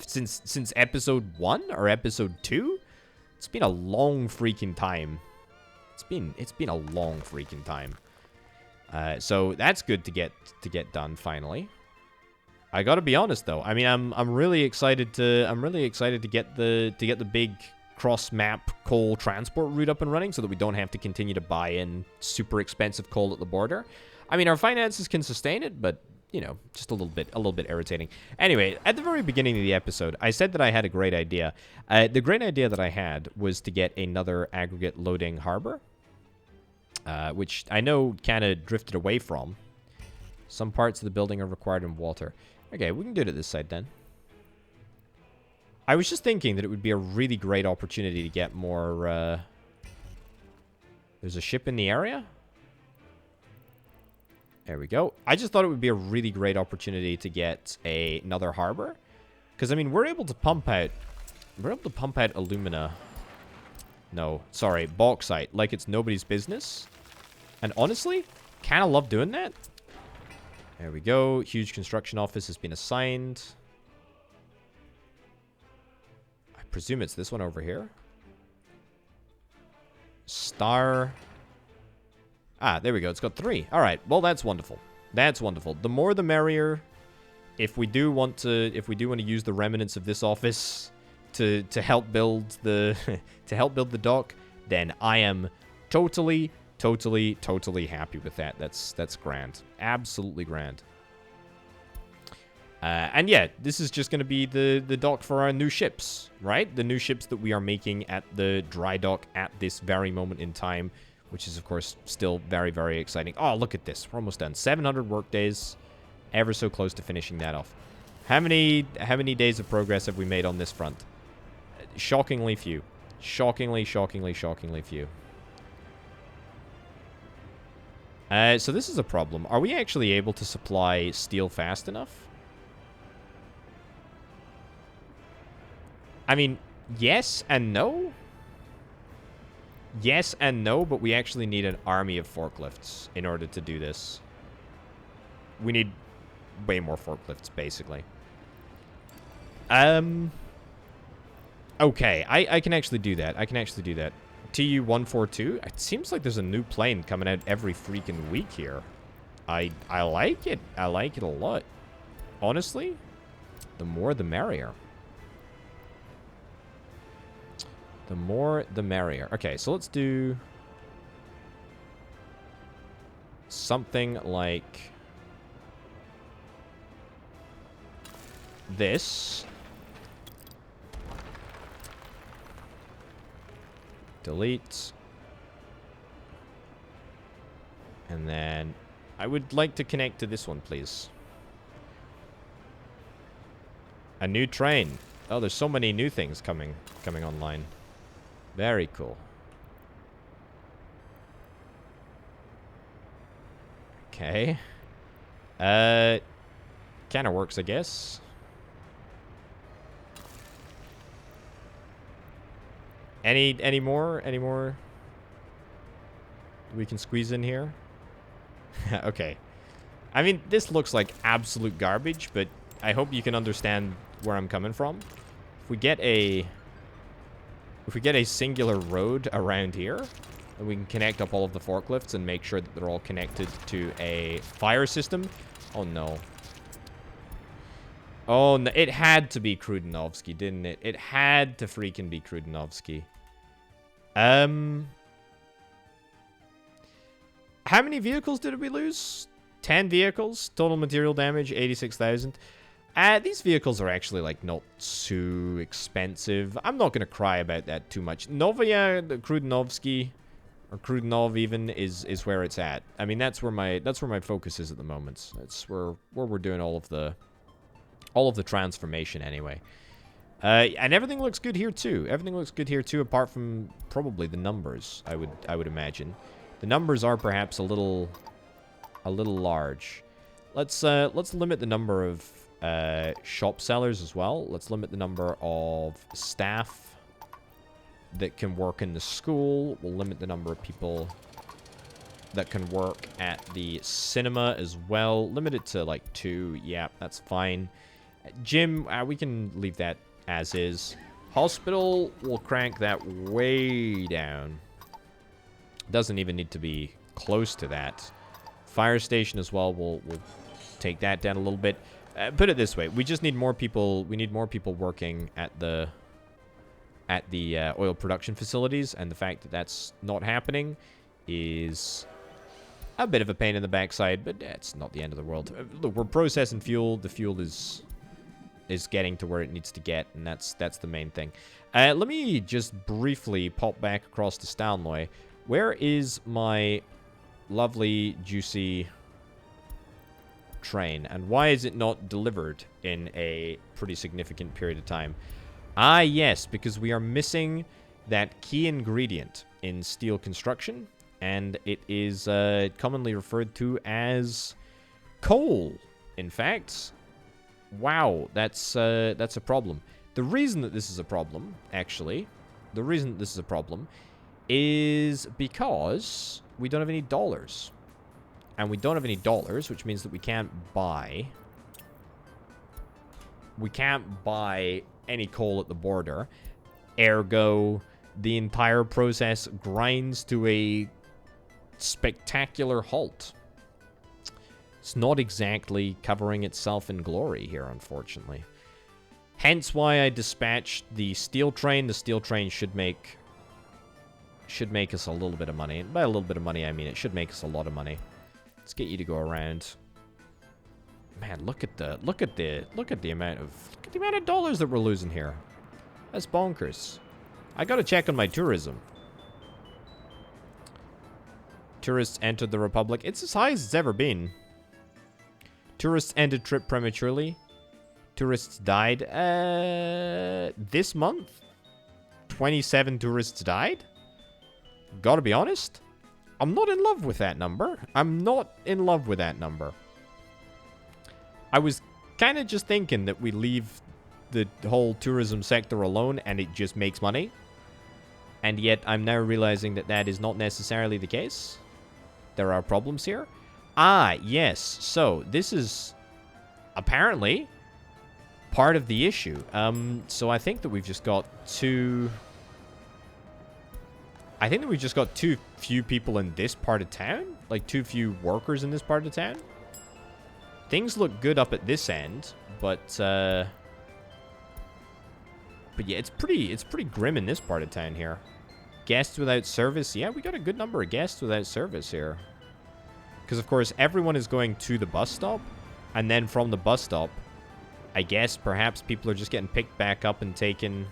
since episode 1 or episode 2? It's been a long freaking time. It's been a long freaking time. So that's good to get done finally. I gotta be honest though. I mean, I'm really excited to get the big cross-map coal transport route up and running, so that we don't have to continue to buy in super expensive coal at the border. I mean, our finances can sustain it, but you know, just a little bit irritating. Anyway, at the very beginning of the episode, I said that I had a great idea. The great idea that I had was to get another aggregate loading harbor, which I know kind of drifted away from. Some parts of the building are required in water. Okay, we can do it at this side then. I was just thinking that it would be a really great opportunity to get more, There's a ship in the area? There we go. I just thought it would be a really great opportunity to get another harbor. Because, I mean, we're able to pump out alumina. No, sorry, bauxite, like it's nobody's business. And honestly, kind of love doing that. There we go. Huge construction office has been assigned. I presume it's this one over here. Star. Ah, there we go. It's got 3. All right. Well, that's wonderful. That's wonderful. The more the merrier. If we do want to use the remnants of this office to help build the the dock, then I am totally happy with that. That's grand. Absolutely grand. And yeah, this is just going to be the dock for our new ships, right? The new ships that we are making at the dry dock at this very moment in time, which is, of course, still very, very exciting. Oh, look at this. We're almost done. 700 work days. Ever so close to finishing that off. How many days of progress have we made on this front? Shockingly few. Shockingly few. So this is a problem. Are we actually able to supply steel fast enough? I mean, yes and no. Yes and no, but we actually need an army of forklifts in order to do this. We need way more forklifts, basically. Okay, I can actually do that. TU-142. It seems like there's a new plane coming out every freaking week here. I like it. I like it a lot. Honestly, the more the merrier. The more, the merrier. Okay, so let's do something like this. Delete. And then I would like to connect to this one, please. A new train. Oh, there's so many new things coming online. Very cool. Okay. Kind of works, I guess. Any more we can squeeze in here? Okay. I mean, this looks like absolute garbage, but I hope you can understand where I'm coming from. If we get a singular road around here, and we can connect up all of the forklifts and make sure that they're all connected to a fire system. Oh no. Oh no, it had to be Krudenovsky, didn't it? It had to freaking be Krudenovsky. How many vehicles did we lose? 10 vehicles. Total material damage, 86,000. These vehicles are actually, like, not too expensive. I'm not going to cry about that too much. Novaya Krudenovsky, or Krudenov even, is where it's at. I mean, that's where my focus is at the moment. That's where we're doing all of the transformation anyway. And everything looks good here too. Everything looks good here too, apart from probably the numbers. I would imagine the numbers are perhaps a little large. Let's limit the number of shop sellers as well. Let's limit the number of staff that can work in the school. We'll limit the number of people that can work at the cinema as well. Limit it to like 2. Yeah, that's fine. Gym, we can leave that as is. Hospital, we'll crank that way down. Doesn't even need to be close to that. Fire station as well, we'll take that down a little bit. Put it this way, we just need more people. We need more people working at the oil production facilities, and the fact that that's not happening is a bit of a pain in the backside, but it's not the end of the world. Look, we're processing fuel. The fuel is getting to where it needs to get, and that's the main thing. Let me just briefly pop back across to Stalnoy. Where is my lovely, juicy train, and why is it not delivered in a pretty significant period of time? Ah, yes, because we are missing that key ingredient in steel construction, and it is commonly referred to as coal, in fact. Wow, that's a problem. The reason that this is a problem, actually, is because we don't have any dollars. And we don't have any dollars, which means that we can't buy any coal at the border. Ergo, the entire process grinds to a spectacular halt. It's not exactly covering itself in glory here, unfortunately. Hence why I dispatched the steel train. The steel train should make us a little bit of money. And by a little bit of money, I mean it should make us a lot of money. Let's get you to go around. Man, look at the amount of dollars that we're losing here. That's bonkers. I gotta check on my tourism. Tourists entered the Republic. It's as high as it's ever been. Tourists ended trip prematurely. Tourists died. This month, 27 tourists died. Gotta be honest, I'm not in love with that number. I was kind of just thinking that we leave the whole tourism sector alone and it just makes money. And yet I'm now realizing that that is not necessarily the case. There are problems here. Ah, yes. So this is apparently part of the issue. So I think that we've just got too few people in this part of town. Like, too few workers in this part of town. Things look good up at this end, but But yeah, it's pretty grim in this part of town here. Guests without service. Yeah, we got a good number of guests without service here. Because, of course, everyone is going to the bus stop. And then from the bus stop, I guess perhaps people are just getting picked back up and taken.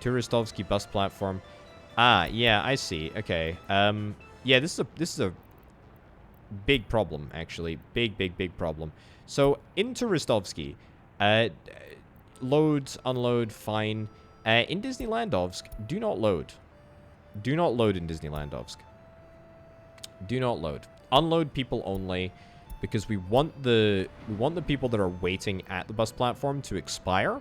Turistovsky bus platform. Ah, yeah, I see. Okay. Yeah, this is a big problem, actually. Big problem. So, in Turistovsky, load, unload, fine. In Disneylandovsk, do not load. Do not load in Disneylandovsk. Do not load. Unload people only, because we want the people that are waiting at the bus platform to expire.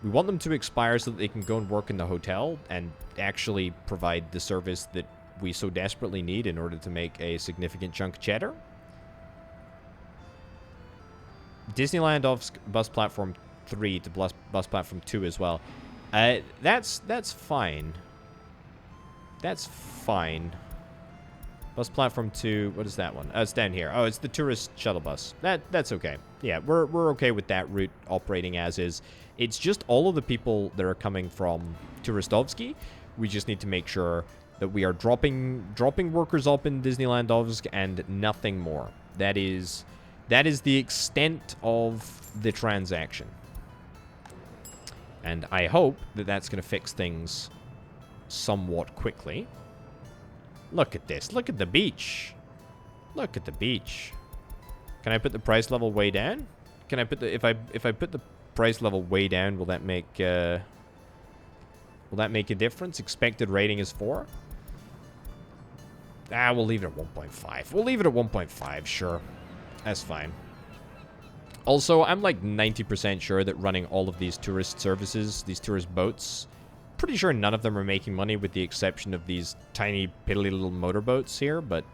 We want them to expire so that they can go and work in the hotel and actually provide the service that we so desperately need in order to make a significant chunk of cheddar. Disneylandovsk bus platform 3 to bus platform 2 as well. That's fine. That's fine. Bus platform 2, what is that one? Oh, it's down here. Oh, it's the tourist shuttle bus. That's okay. Yeah, we're okay with that route operating as is. It's just all of the people that are coming from Turistovsky. We just need to make sure that we are dropping workers up in Disneylandovsk and nothing more. That is the extent of the transaction. And I hope that that's going to fix things somewhat quickly. Look at this. Look at the beach. Look at the beach. Can I put the price level way down? Can I put the if I put the price level way down, will that make a difference? Expected rating is 4. Ah, we'll leave it at 1.5. We'll leave it at 1.5, sure. That's fine. Also, I'm like 90% sure that running all of these tourist services, these tourist boats, pretty sure none of them are making money with the exception of these tiny, piddly little motorboats here, but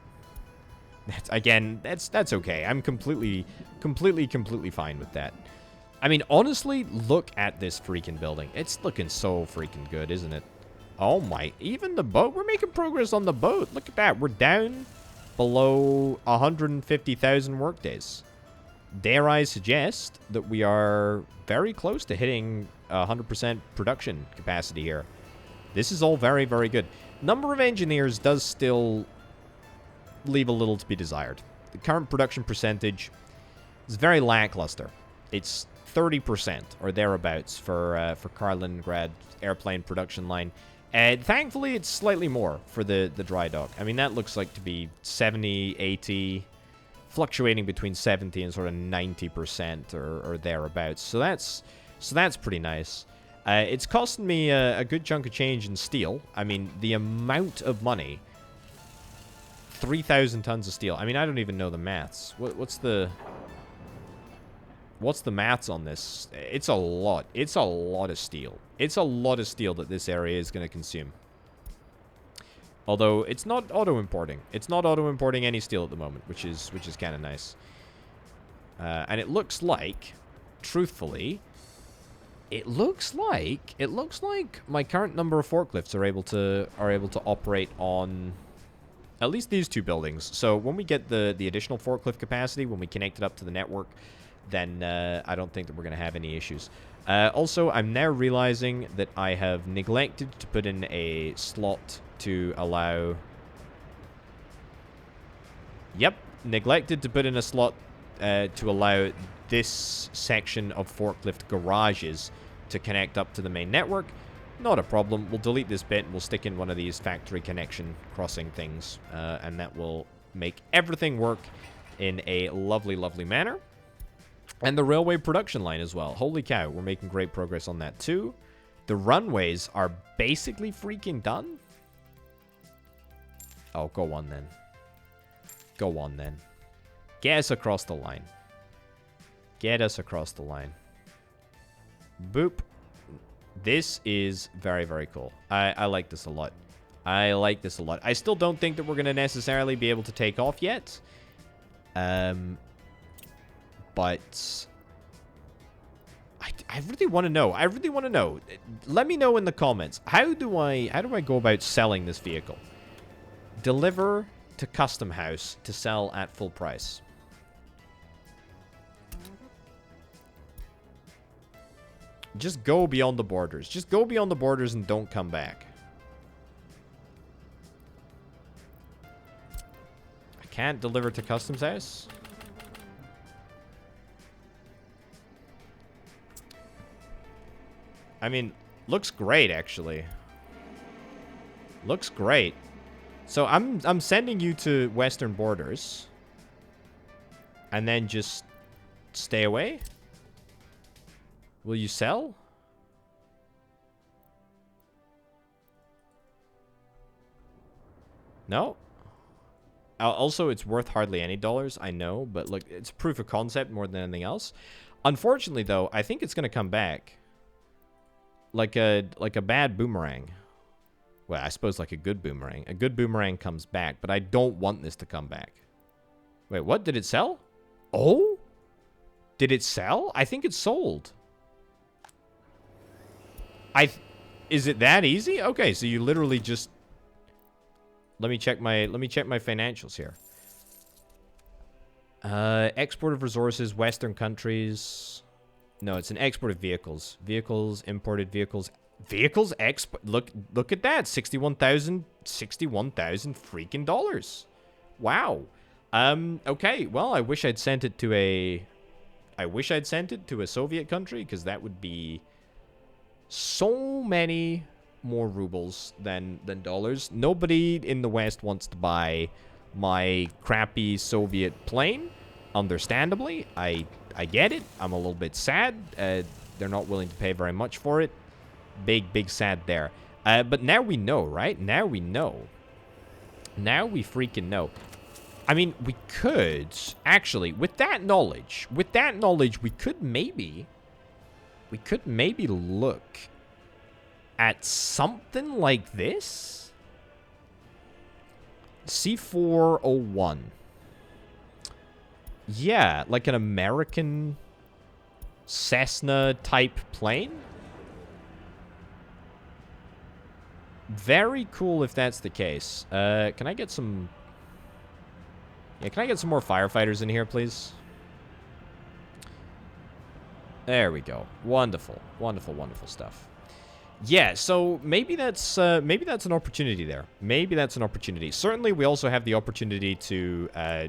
that's okay. I'm completely fine with that. I mean, honestly, look at this freaking building. It's looking so freaking good, isn't it? Oh my, even the boat, we're making progress on the boat. Look at that. We're down below 150,000 workdays. Dare I suggest that we are very close to hitting 100% production capacity here. This is all very, very good. Number of engineers does still leave a little to be desired. The current production percentage is very lackluster. It's 30% or thereabouts for Kaliningrad airplane production line. And thankfully, it's slightly more for the dry dock. I mean, that looks like to be 70, 80, fluctuating between 70 and sort of 90% or thereabouts. So that's pretty nice. It's costing me a good chunk of change in steel. I mean, the amount of money. 3,000 tons of steel. I mean, I don't even know the maths. What's the maths on this? It's a lot. It's a lot of steel. It's a lot of steel that this area is going to consume. Although it's not auto-importing. It's not auto-importing any steel at the moment, which is kind of nice. And it looks like, truthfully, it looks like my current number of forklifts are able to operate on at least these two buildings. So when we get the additional forklift capacity, when we connect it up to the network, then I don't think that we're going to have any issues. Also, I'm now realizing that I have neglected to put in a slot to allow... Yep, neglected to put in a slot to allow this section of forklift garages to connect up to the main network. Not a problem. We'll delete this bit and we'll stick in one of these factory connection crossing things. And that will make everything work in a lovely, lovely manner. And the railway production line as well. Holy cow, we're making great progress on that too. The runways are basically freaking done. Oh, go on then. Go on then. Get us across the line. Get us across the line. Boop. This is very, very cool. I like this a lot. I like this a lot. I still don't think that we're going to necessarily be able to take off yet. But I really want to know. I really want to know. Let me know in the comments. How do I go about selling this vehicle? Deliver to custom house to sell at full price. Just go beyond the borders. Just go beyond the borders and don't come back. I can't deliver to customs house. I mean, looks great, actually. Looks great. So I'm sending you to western borders. And then just stay away? Will you sell? No? Also, it's worth hardly any dollars, I know, but look, it's proof of concept more than anything else. Unfortunately, though, I think it's going to come back. Like a bad boomerang. Well, I suppose like a good boomerang. A good boomerang comes back, but I don't want this to come back. Wait, what? Did it sell? Oh? Did it sell? I think it sold. Is it that easy? Okay, so you literally just... Let me check my financials here. Export of resources, Western countries. No, it's an export of vehicles. Vehicles, imported vehicles. Vehicles export. Look at that. 61,000 freaking dollars. Wow. Okay. Well, I wish I'd sent it to a Soviet country, because that would be so many more rubles than dollars. Nobody in the West wants to buy my crappy Soviet plane. Understandably, I get it. I'm a little bit sad. They're not willing to pay very much for it. Big sad there. But now we know, right? Now we know. Now we freaking know. I mean, we could actually, with that knowledge, we could maybe look at something like this. C401. Yeah, like an American Cessna type plane. Very cool if that's the case. Can I get some... Yeah, can I get some more firefighters in here, please? There we go. Wonderful. Wonderful stuff. Yeah, so maybe that's an opportunity there. Maybe that's an opportunity. Certainly, we also have the opportunity to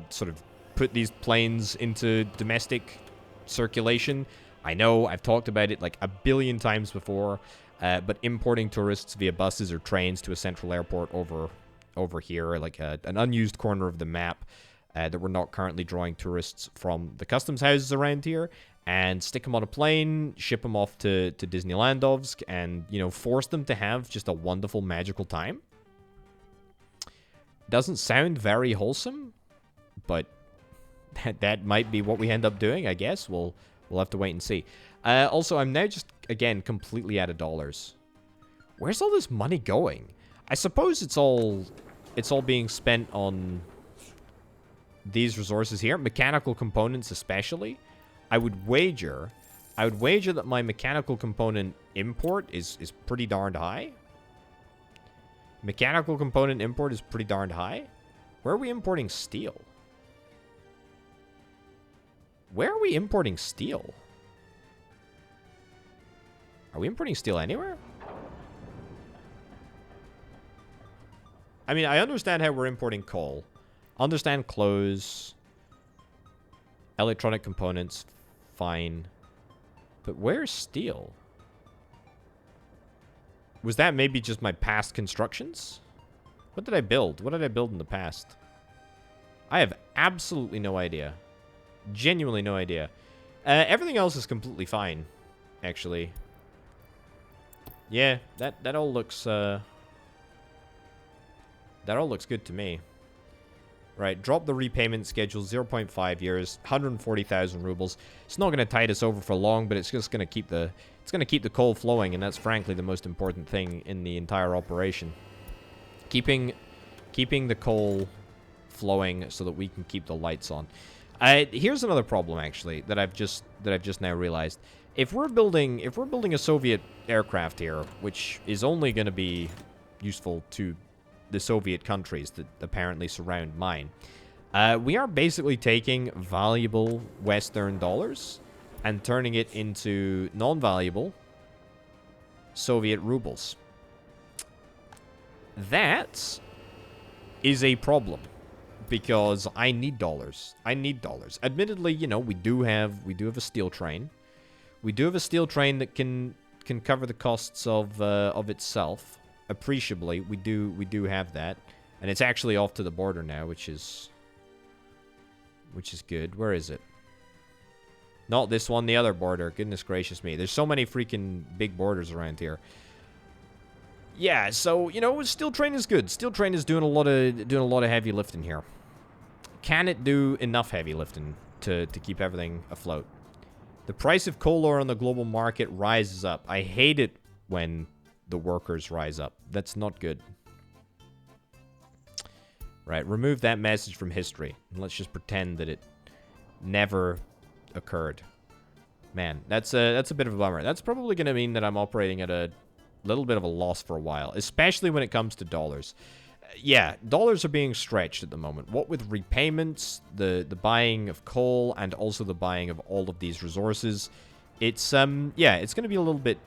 sort of put these planes into domestic circulation. I know, I've talked about it like a billion times before, but importing tourists via buses or trains to a central airport over here, like an unused corner of the map that we're not currently drawing tourists from the customs houses around here, and stick them on a plane, ship them off to Disneylandovsk, and, you know, force them to have just a wonderful, magical time. Doesn't sound very wholesome, but that might be what we end up doing, I guess. We'll have to wait and see. Also, I'm now just, again, completely out of dollars. Where's all this money going? I suppose it's all being spent on these resources here. Mechanical components especially. I would wager that my mechanical component import is pretty darned high. Mechanical component import is pretty darned high. Where are we importing steel? Where are we importing steel? Are we importing steel anywhere? I mean, I understand how we're importing coal. Understand clothes. Electronic components. Fine. But where's steel? Was that maybe just my past constructions? What did I build? What did I build in the past? I have absolutely no idea. Genuinely no idea. Everything else is completely fine, actually. Yeah, that all looks good to me. Right, drop the repayment schedule, 0.5 years, 140,000 rubles. It's not going to tide us over for long, but it's just going to keep the coal flowing, and that's frankly the most important thing in the entire operation. Keeping the coal flowing so that we can keep the lights on. Here's another problem actually that I've just now realized. If we're building a Soviet aircraft here, which is only going to be useful to the Soviet countries that apparently surround mine, we are basically taking valuable Western dollars and turning it into non-valuable Soviet rubles. That is a problem because I need dollars. I need dollars. Admittedly, you know, we do have a steel train. We do have a steel train that can cover the costs of itself appreciably. We do have that, and it's actually off to the border now, which is good. Where is it? Not this one, the other border. Goodness gracious me. There's so many freaking big borders around here. Yeah, so, you know, steel train is good. Steel train is doing a lot of heavy lifting here. Can it do enough heavy lifting to keep everything afloat? The price of coal ore on the global market rises up. I hate it when the workers rise up. That's not good. Right, remove that message from history. And let's just pretend that it never occurred. Man, that's a bit of a bummer. That's probably going to mean that I'm operating at a little bit of a loss for a while, especially when it comes to dollars. Yeah, dollars are being stretched at the moment. What with repayments, the buying of coal, and also the buying of all of these resources, it's yeah, it's going to be a little bit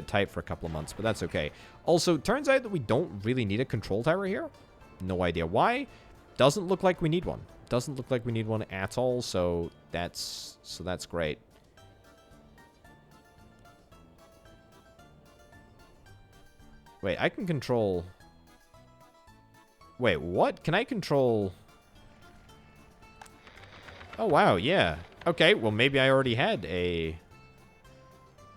tight for a couple of months, but that's okay. Also, turns out that we don't really need a control tower here. No idea why. Doesn't look like we need one. Doesn't look like we need one at all, so that's great. Wait, I can control... Wait, what? Can I control... Oh, wow, yeah. Okay, well, maybe I already had a...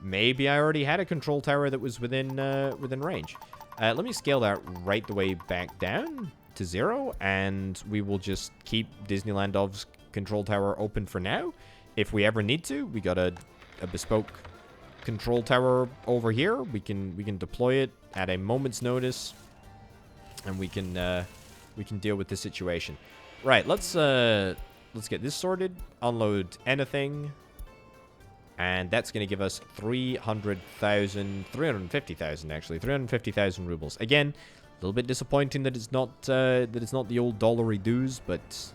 Maybe I already had a control tower that was within range. Let me scale that right the way back down to 0, and we will just keep Disneyland Of's control tower open for now. If we ever need to, we got a bespoke control tower over here. We can deploy it at a moment's notice, and we can deal with the situation. Right, let's get this sorted. Unload anything. And that's going to give us 350,000 actually, 350,000 rubles. Again, a little bit disappointing that it's not the old dollary dues, but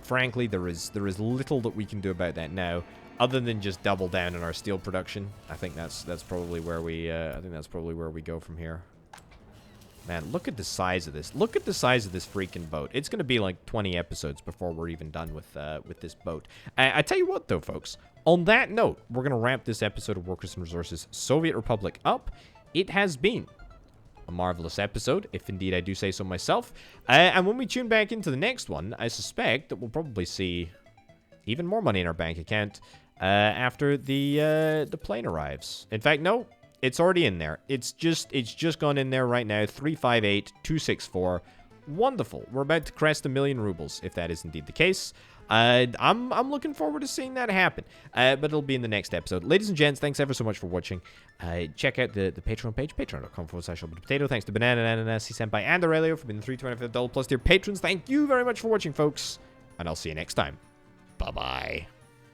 frankly, there is little that we can do about that now, other than just double down on our steel production. I think that's probably where we go from here. Man, look at the size of this. Look at the size of this freaking boat. It's going to be like 20 episodes before we're even done with this boat. I tell you what, though, folks. On that note, we're going to wrap this episode of Workers and Resources Soviet Republic up. It has been a marvelous episode, if indeed I do say so myself. And when we tune back into the next one, I suspect that we'll probably see even more money in our bank account after the plane arrives. In fact, no. It's already in there. It's just gone in there right now. 358,264. Wonderful. We're about to crest 1 million rubles, if that is indeed the case. I'm looking forward to seeing that happen. But it'll be in the next episode. Ladies and gents, thanks ever so much for watching. Check out the Patreon page, patreon.com/potato. Thanks to Banana, Nananasi Senpai, and Aurelio for being the $325 plus tier patrons. Thank you very much for watching, folks. And I'll see you next time. Bye-bye.